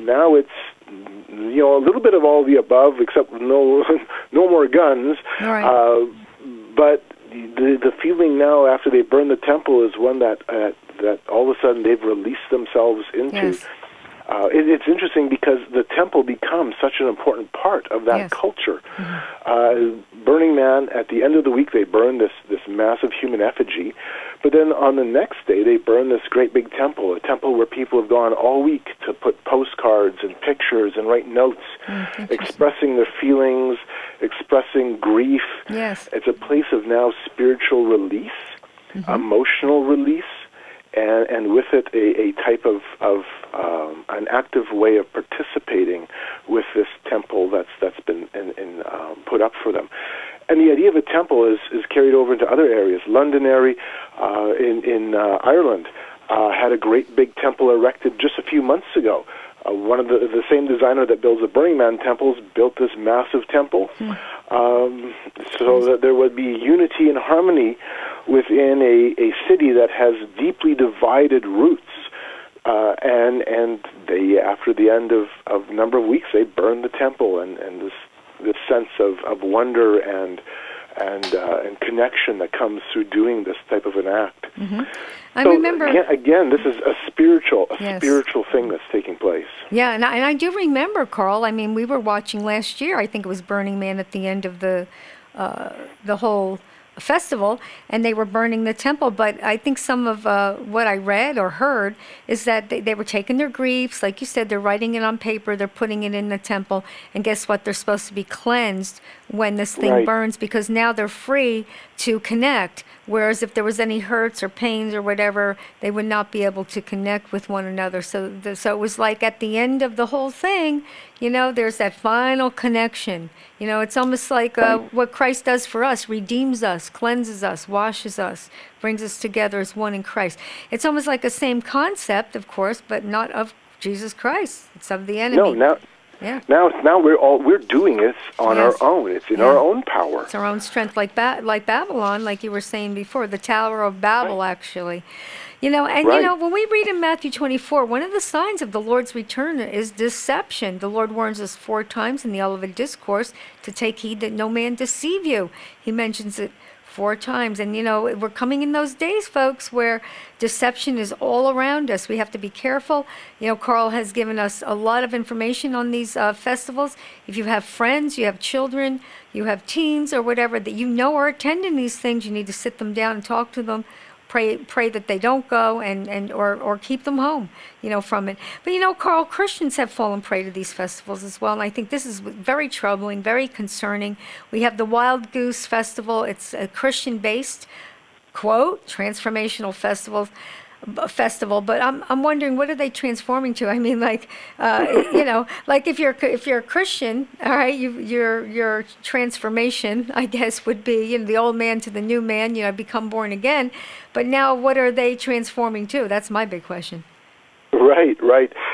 Now it's a little bit of all the above, except no more guns. But the feeling now after they burn the temple is one that all of a sudden they've released themselves into. It's interesting because the temple becomes such an important part of that culture. Burning Man, at the end of the week, they burn this massive human effigy, but then on the next day, they burn this great big temple, a temple where people have gone all week to put postcards and pictures and write notes, expressing their feelings, expressing grief. It's a place of now spiritual release, emotional release, and with it a type of an active way of participating with this temple that's been put up for them. And the idea of a temple is carried over into other areas. Londonderry in Ireland had a great big temple erected just a few months ago. One of the same designer that builds the Burning Man temples built this massive temple so that there would be unity and harmony within a city that has deeply divided roots. And they, after the end of a number of weeks, they burned the temple, and this sense of wonder and connection that comes through doing this type of an act. I remember again, this is a spiritual thing that's taking place. Yeah, and I do remember, Carl. I mean, we were watching last year. I think it was Burning Man at the end of the whole festival, and they were burning the temple. But I think some of what I read or heard is that they were taking their griefs, like you said, they're writing it on paper, they're putting it in the temple, and guess what? They're supposed to be cleansed when this thing burns, because now they're free to connect. Whereas if there was any hurts or pains or whatever, they would not be able to connect with one another. So it was like at the end of the whole thing, there's that final connection. It's almost like what Christ does for us, redeems us, cleanses us, washes us, brings us together as one in Christ. It's almost like the same concept, of course, but not of Jesus Christ. It's of the enemy. Now we're doing this on our own. It's in our own power. It's our own strength, like Babylon, like you were saying before, the Tower of Babel, actually. When we read in Matthew 24, one of the signs of the Lord's return is deception. The Lord warns us 4 times in the Olivet Discourse to take heed that no man deceive you. He mentions it 4 times. And, we're coming in those days, folks, where deception is all around us. We have to be careful. Carl has given us a lot of information on these festivals. If you have friends, you have children, you have teens or whatever that are attending these things, you need to sit them down and talk to them. Pray that they don't go or keep them home, from it. But Carl, Christians have fallen prey to these festivals as well, and I think this is very troubling, very concerning. We have the Wildgoose Festival. It's a Christian-based, quote, transformational festival, but I'm wondering, what are they transforming to? I mean, like if you're a Christian, all right, your transformation, I guess, would be the old man to the new man, become born again. But now, what are they transforming to? That's my big question. Right.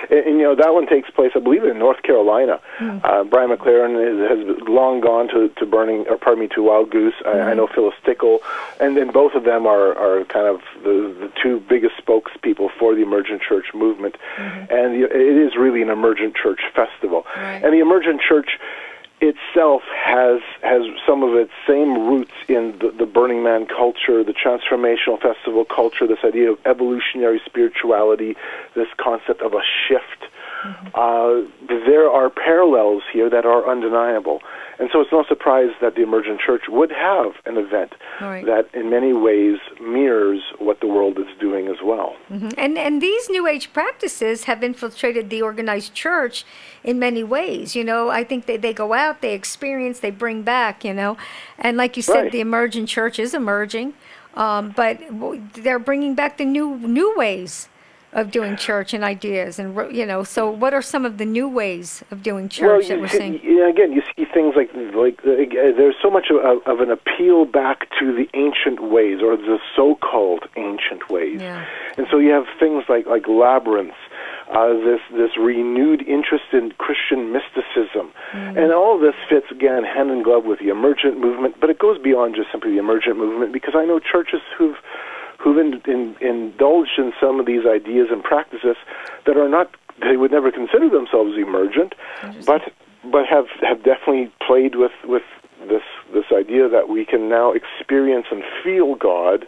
And that one takes place, I believe, in North Carolina. Brian McLaren has long gone to Wildgoose. I know Phyllis Tickle, and then both of them are kind of the two biggest spokespeople for the emergent church movement. And it is really an emergent church festival. Right. And the emergent church itself has some of its same roots in the Burning Man culture, the Transformational Festival culture, this idea of evolutionary spirituality, this concept of a shift. There are parallels here that are undeniable. And so it's no surprise that the emergent church would have an event that in many ways mirrors what the world is doing as well. And these New Age practices have infiltrated the organized church in many ways. I think they go out, they experience, they bring back, and like you said, the emergent church is emerging, but they're bringing back the new ways of doing church and ideas, and so what are some of the new ways of doing church that we're seeing? Again, you see things like there's so much of an appeal back to the ancient ways, or the so-called ancient ways, and so you have things like labyrinths, this renewed interest in Christian mysticism, and all of this fits again hand in glove with the emergent movement, but it goes beyond just simply the emergent movement, because I know churches who've indulged in some of these ideas and practices that are not, they would never consider themselves emergent, but have definitely played with this idea that we can now experience and feel God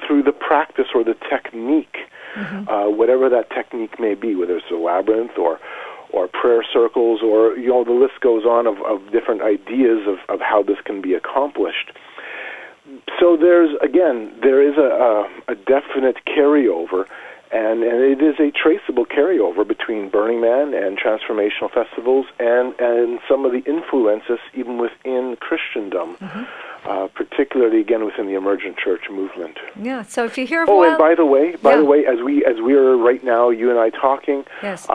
through the practice or the technique, whatever that technique may be, whether it's a labyrinth or prayer circles, or the list goes on of different ideas of how this can be accomplished. So there is a definite carryover, and it is a traceable carryover between Burning Man and Transformational Festivals and some of the influences even within Christendom, particularly again within the emergent church movement. Yeah. So if you hear of and by the way, as we are right now, you and I talking, this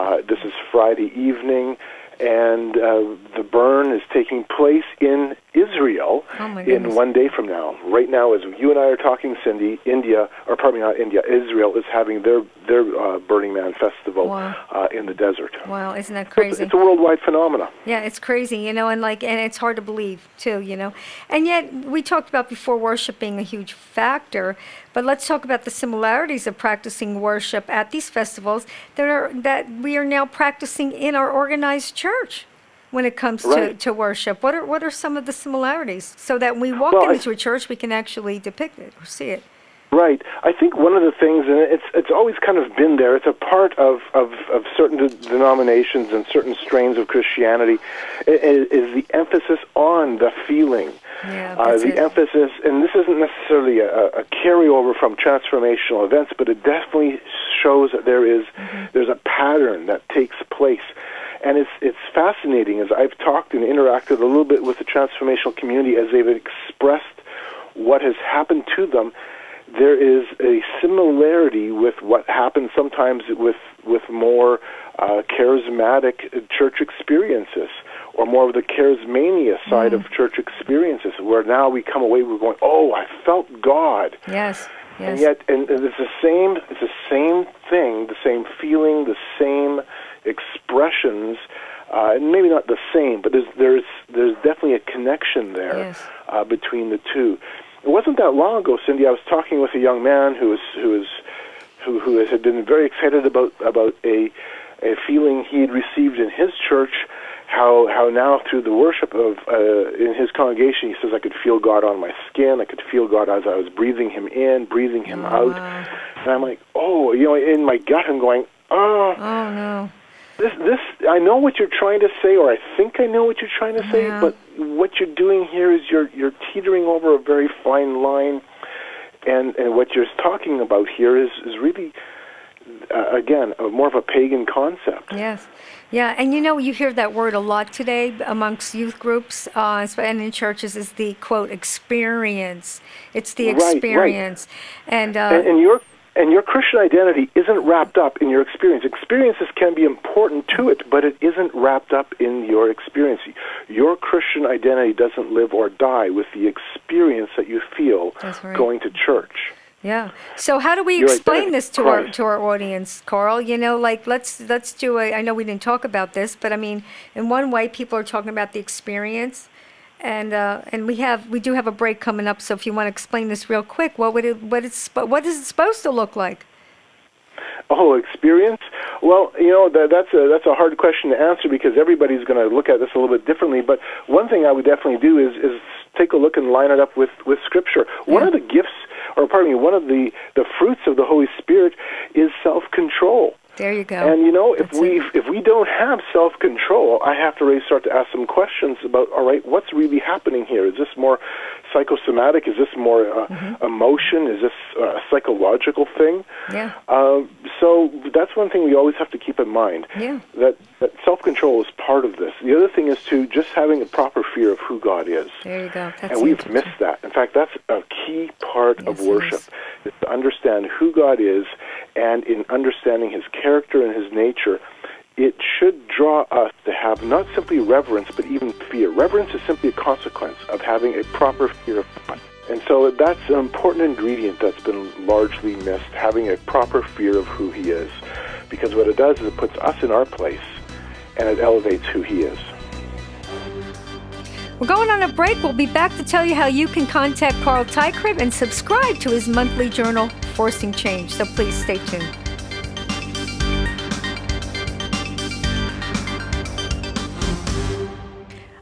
is Friday evening. And the burn is taking place in Israel in 1 day from now. Right now, as you and I are talking, Cindy, Israel is having their Burning Man festival in the desert. Wow, isn't that crazy? It's a worldwide phenomenon. Yeah, it's crazy, and it's hard to believe too, And yet, we talked about before worship being a huge factor, but let's talk about the similarities of practicing worship at these festivals that we are now practicing in our organized church when it comes to worship. What are some of the similarities, so that when we walk into a church, we can actually depict it or see it? Right. I think one of the things, and it's always kind of been there, it's a part of certain denominations and certain strains of Christianity, is the emphasis on the feeling. The emphasis, and this isn't necessarily a carryover from transformational events, but it definitely shows that there's a pattern that takes place. And it's fascinating, as I've talked and interacted a little bit with the transformational community as they've expressed what has happened to them. There is a similarity with what happens sometimes with more charismatic church experiences, or more of the charismania side of church experiences, where now we come away, we're going, oh, I felt God. Yes. And yet, and it's the same thing, the same feeling, the same expressions, and maybe not the same, but there's definitely a connection there between the two. It wasn't that long ago, Cindy, I was talking with a young man who had been very excited about a feeling he had received in his church, how now through the worship of in his congregation, he says, I could feel God on my skin. I could feel God as I was breathing him in, breathing him out. And I'm like, oh, in my gut, I'm going, oh no. This, I know what you're trying to say, or I think I know what you're trying to say, but what you're doing here is you're teetering over a very fine line, and what you're talking about here is really, again, more of a pagan concept. Yes. Yeah, and you hear that word a lot today amongst youth groups and in churches is the, quote, experience. It's the experience. Right. And your Christian identity isn't wrapped up in your experience. Experiences can be important to it, but it isn't wrapped up in your experience. Your Christian identity doesn't live or die with the experience that you feel going to church. Yeah. So how do we explain this to our audience, Carl? Let's do I know we didn't talk about this, but I mean, in one way, people are talking about the experience, and we do have a break coming up. So if you want to explain this real quick, what is it supposed to look like? Oh, experience? Well, that's a hard question to answer because everybody's going to look at this a little bit differently. But one thing I would definitely do is take a look and line it up with Scripture. One of the gifts, one of the fruits of the Holy Spirit is self-control. There you go. And if we don't have self-control, I have to really start to ask some questions about, all right, what's really happening here? Is this more psychosomatic? Is this more emotion? Is this a psychological thing? Yeah. So that's one thing we always have to keep in mind. Yeah. That self-control is part of this. The other thing is just having a proper fear of who God is. There you go. And we've missed that. In fact, that's a key part of worship, is to understand who God is, and in understanding his character and his nature, it should draw us to have not simply reverence, but even fear. Reverence is simply a consequence of having a proper fear of God. And so that's an important ingredient that's been largely missed, having a proper fear of who he is. Because what it does is it puts us in our place, and it elevates who he is. We're going on a break. We'll be back to tell you how you can contact Carl Teichrib and subscribe to his monthly journal, Forcing Change. So please stay tuned.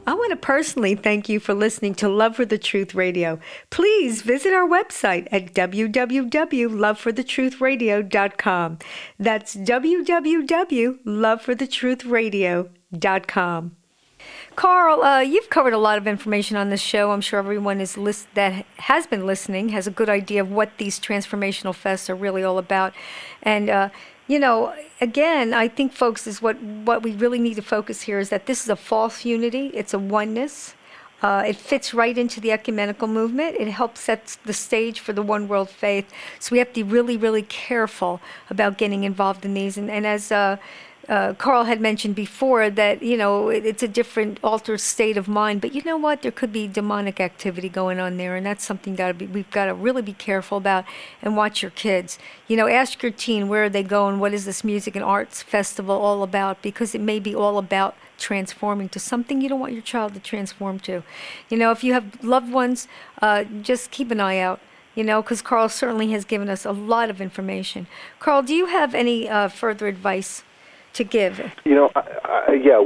I want to personally thank you for listening to Love for the Truth Radio. Please visit our website at www.loveforthetruthradio.com. That's www.loveforthetruthradio.com. Carl, you've covered a lot of information on this show. I'm sure everyone that has been listening has a good idea of what these transformational fests are really all about. And, again, I think, folks, is what we really need to focus here is that this is a false unity. It's a oneness. It fits right into the ecumenical movement. It helps set the stage for the one world faith. So we have to be really, really careful about getting involved in these. And as Carl had mentioned before that, it's a different altered state of mind. But you know what? There could be demonic activity going on there, and that's something we've got to really be careful about and watch your kids. Ask your teen, where are they going? What is this music and arts festival all about? Because it may be all about transforming to something you don't want your child to transform to. If you have loved ones, just keep an eye out. Because Carl certainly has given us a lot of information. Carl, do you have any further advice to give?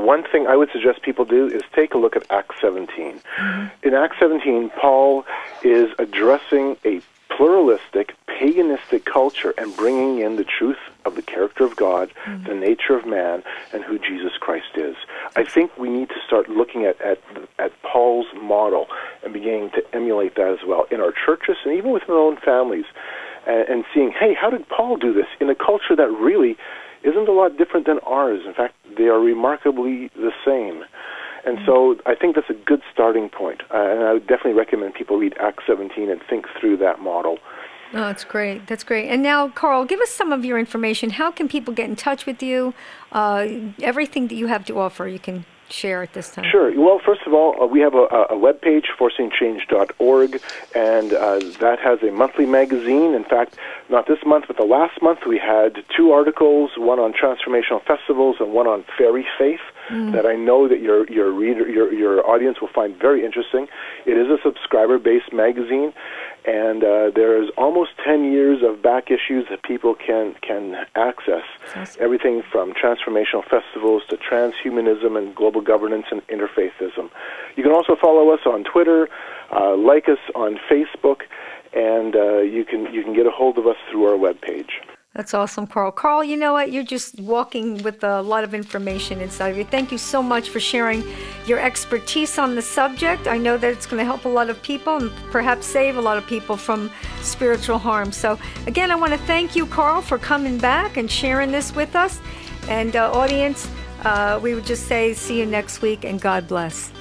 One thing I would suggest people do is take a look at Acts 17. Mm-hmm. In Acts 17, Paul is addressing a pluralistic, paganistic culture and bringing in the truth of the character of God, the nature of man, and who Jesus Christ is. I think we need to start looking at Paul's model and beginning to emulate that as well in our churches and even within our own families, and seeing, hey, how did Paul do this in a culture that really isn't a lot different than ours? In fact, they are remarkably the same. And so I think that's a good starting point. And I would definitely recommend people read Acts 17 and think through that model. Oh, that's great. That's great. And now, Carl, give us some of your information. How can people get in touch with you? Everything that you have to offer, you can share at this time. Sure. Well, first of of all, we have a webpage, forcingchange.org, and that has a monthly magazine. In fact, not this month, but the last month, we had 2 articles, one on Transformational Festivals and one on fairy faith, that I know that your audience will find very interesting. It is a subscriber-based magazine, and there's almost 10 years of back issues that people can access. Everything from Transformational Festivals to transhumanism and global governance and interfaithism. You can also follow us on Twitter, like us on Facebook, and you can get a hold of us through our webpage. That's awesome, Carl. Carl, you know what? You're just walking with a lot of information inside of you. Thank you so much for sharing your expertise on the subject. I know that it's going to help a lot of people and perhaps save a lot of people from spiritual harm. So, again, I want to thank you, Carl, for coming back and sharing this with us. And audience, we would just say see you next week, and God bless.